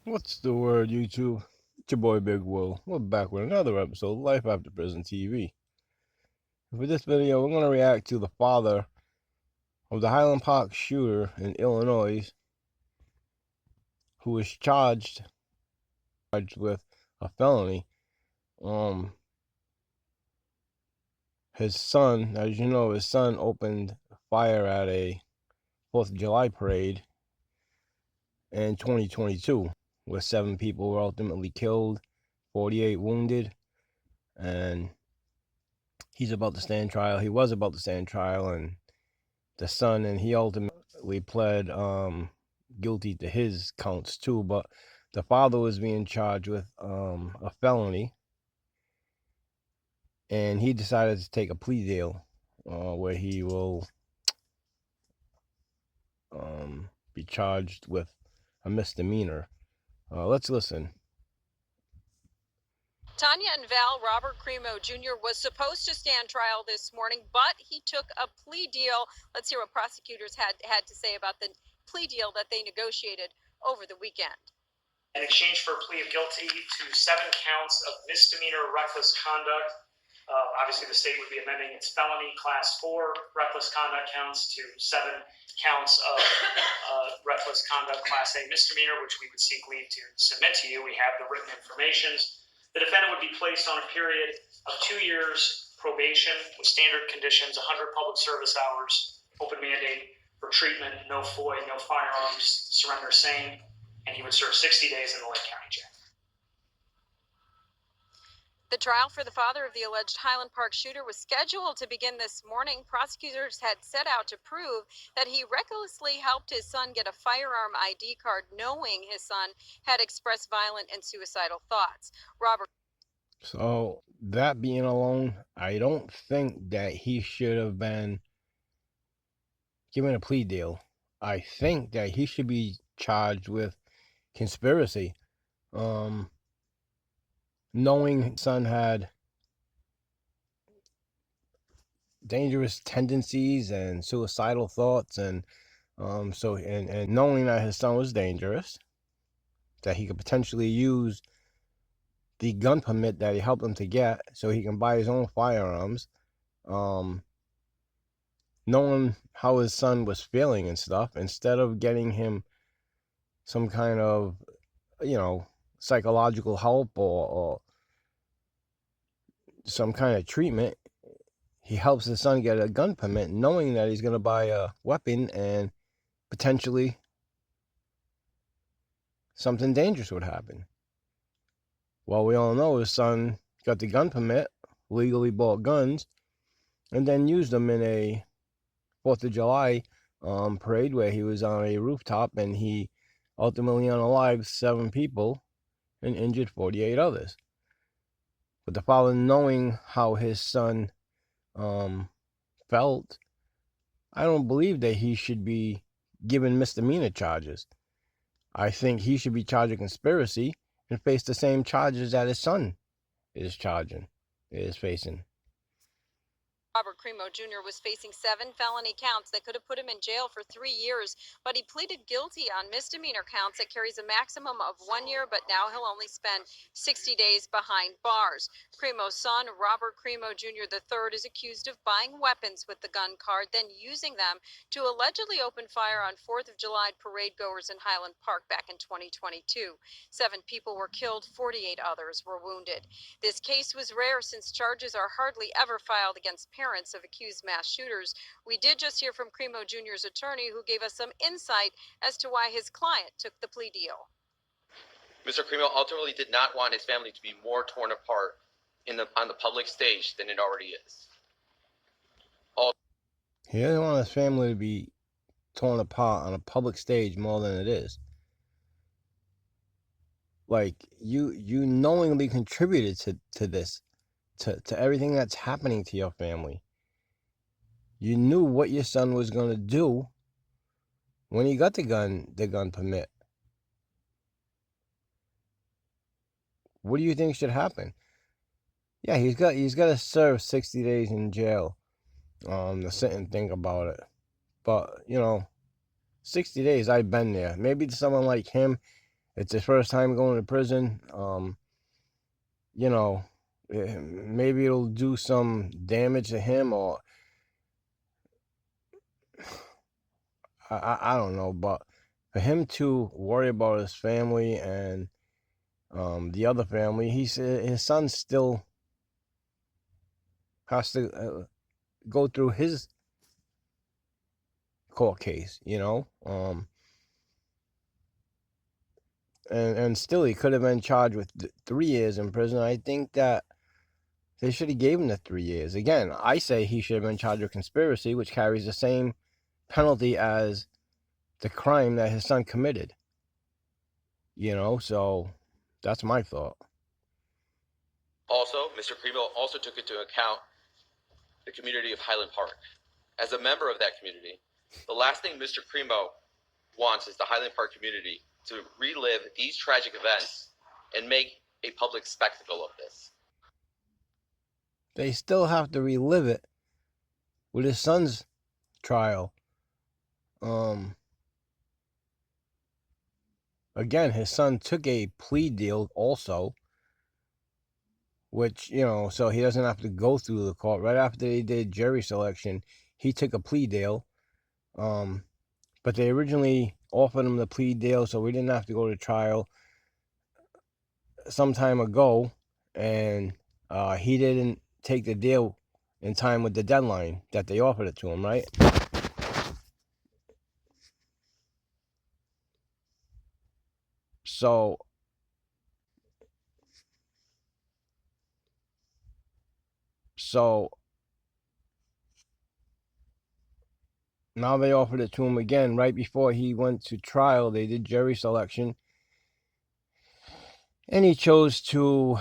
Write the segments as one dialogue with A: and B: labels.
A: What's the word, YouTube? It's your boy Big Will. We're back with another episode of Life After Prison TV. For this video, we're going to react to the father of the Highland Park shooter in Illinois, who is charged with a felony. His son, as you know, his son opened fire at a 4th of July parade in 2022, where 7 people were ultimately killed, 48 wounded, and he's about to stand trial. He was about to stand trial, and the son, and he ultimately pled guilty to his counts too. But the father was being charged with a felony, and he decided to take a plea deal where he will be charged with a misdemeanor. Let's listen.
B: Tanya and Val, Robert Cremo Jr. was supposed to stand trial this morning, but he took a plea deal. Let's hear what prosecutors had to say about the plea deal that they negotiated over the weekend.
C: In exchange for a plea of guilty to 7 counts of misdemeanor reckless conduct. Obviously, the state would be amending its felony class 4 reckless conduct counts to 7 counts of reckless conduct class A misdemeanor, which we would seek leave to submit to you. We have the written information. The defendant would be placed on a period of 2 years probation with standard conditions, 100 public service hours, open mandate for treatment, no FOI, no firearms, surrender same, and he would serve 60 days in the Lake County Jail.
B: The trial for the father of the alleged Highland Park shooter was scheduled to begin this morning. Prosecutors had set out to prove that he recklessly helped his son get a firearm ID card, knowing his son had expressed violent and suicidal thoughts. Robert.
A: So, that being alone, I don't think that he should have been given a plea deal. I think that he should be charged with conspiracy. Knowing his son had dangerous tendencies and suicidal thoughts, and knowing that his son was dangerous, that he could potentially use the gun permit that he helped him to get so he can buy his own firearms, knowing how his son was feeling and stuff, instead of getting him some kind of, psychological help or some kind of treatment, he helps his son get a gun permit, knowing that he's going to buy a weapon and potentially something dangerous would happen. Well, we all know his son got the gun permit, legally bought guns, and then used them in a 4th of July parade where he was on a rooftop, and he ultimately unalived 7 people and injured 48 others. But the father, knowing how his son felt, I don't believe that he should be given misdemeanor charges. I think he should be charged with conspiracy and face the same charges that his son is facing.
B: Robert Cremo Jr. was facing 7 felony counts that could have put him in jail for 3 years, but he pleaded guilty on misdemeanor counts that carries a maximum of 1 year, but now he'll only spend 60 days behind bars. Cremo's son, Robert Cremo Jr. III, is accused of buying weapons with the gun card, then using them to allegedly open fire on 4th of July parade goers in Highland Park back in 2022. 7 people were killed, 48 others were wounded. This case was rare since charges are hardly ever filed against parents of accused mass shooters. We did just hear from Cremo Jr.'s attorney, who gave us some insight as to why his client took the plea deal.
D: Mr. Cremo ultimately did not want his family to be more torn apart on the public stage than it already is.
A: He doesn't want his family to be torn apart on a public stage more than it is. Like, you knowingly contributed to this, to everything that's happening to your family. You knew what your son was going to do when he got the gun permit. What do you think should happen? Yeah, he's got to serve 60 days in jail to sit and think about it. But, 60 days, I've been there. Maybe to someone like him, It's his first time going to prison. You know, maybe it'll do some damage to him, or I don't know. But for him to worry about his family and the other family, his son still has to go through his court case, you know. And still he could have been charged with 3 years in prison. I think that they should have gave him the 3 years. Again, I say he should have been charged with conspiracy, which carries the same penalty as the crime that his son committed. You know, so that's my thought.
D: Also, Mr. Cremo also took into account the community of Highland Park. As a member of that community, the last thing Mr. Cremo wants is the Highland Park community to relive these tragic events and make a public spectacle of this.
A: They still have to relive it with his son's trial. Again, his son took a plea deal also, which, you know, so he doesn't have to go through the court. Right after they did jury selection, he took a plea deal. But they originally offered him the plea deal, so we didn't have to go to trial some time ago, and he didn't take the deal in time with the deadline that they offered it to him, right? So now they offered it to him again right before he went to trial. They did jury selection, and he chose to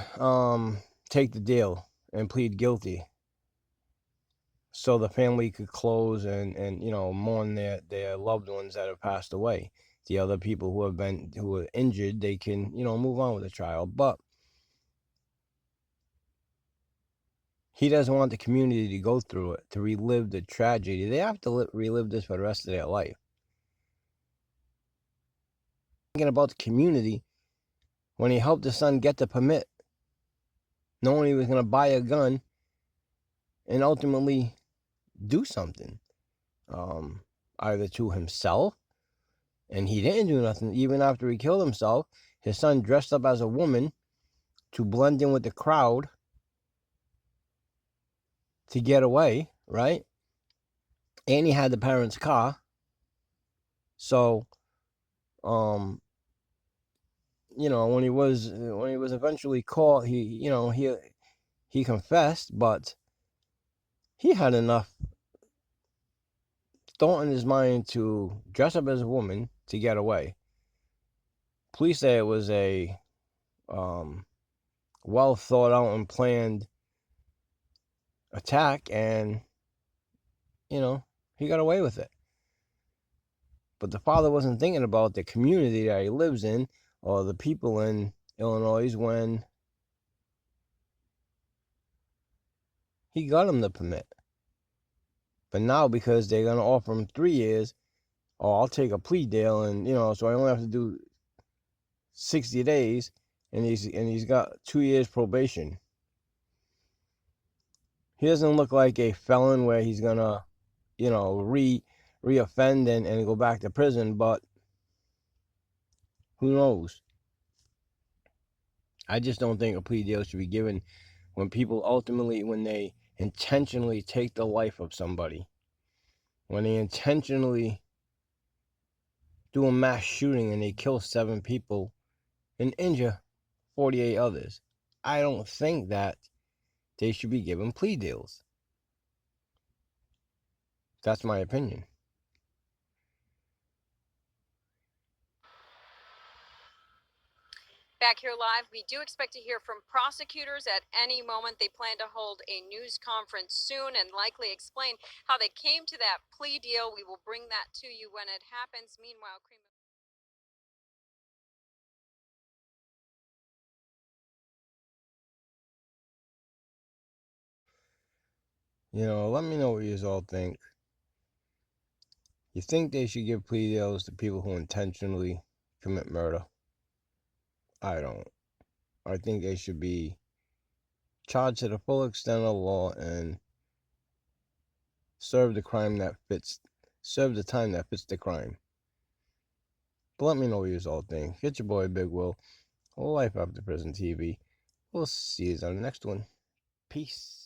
A: take the deal and plead guilty, so the family could close and you know, mourn their loved ones that have passed away. The other people who were injured, they can, you know, move on with the trial. But he doesn't want the community to go through it, to relive the tragedy. They have to relive this for the rest of their life. Thinking about the community, when he helped his son get the permit, knowing he was going to buy a gun and ultimately do something, either to himself, and he didn't do nothing. Even after he killed himself, his son dressed up as a woman to blend in with the crowd to get away, right? And he had the parents' car. So, you know, when he was eventually caught, he confessed, but he had enough thought in his mind to dress up as a woman to get away. Police say it was a well thought out and planned attack, and you know, he got away with it. But the father wasn't thinking about the community that he lives in or the people in Illinois when he got him the permit. But now, because they're going to offer him 3 years, I'll take a plea deal, and, you know, so I only have to do 60 days, and he's got 2 years probation. He doesn't look like a felon where he's going to, you know, reoffend and go back to prison, but who knows? I just don't think a plea deal should be given when they intentionally take the life of somebody, when they intentionally do a mass shooting and they kill 7 people and injure 48 others. I don't think that they should be given plea deals. That's my opinion.
B: Back here live, we do expect to hear from prosecutors at any moment. They plan to hold a news conference soon and likely explain how they came to that plea deal. We will bring that to you when it happens. Meanwhile,
A: You know, let me know what you all think. You think they should give plea deals to people who intentionally commit murder? I don't. I think they should be charged to the full extent of the law and serve the time that fits the crime. But let me know what you all think. Get your boy Big Will, Life After Prison TV. We'll see you on the next one. Peace.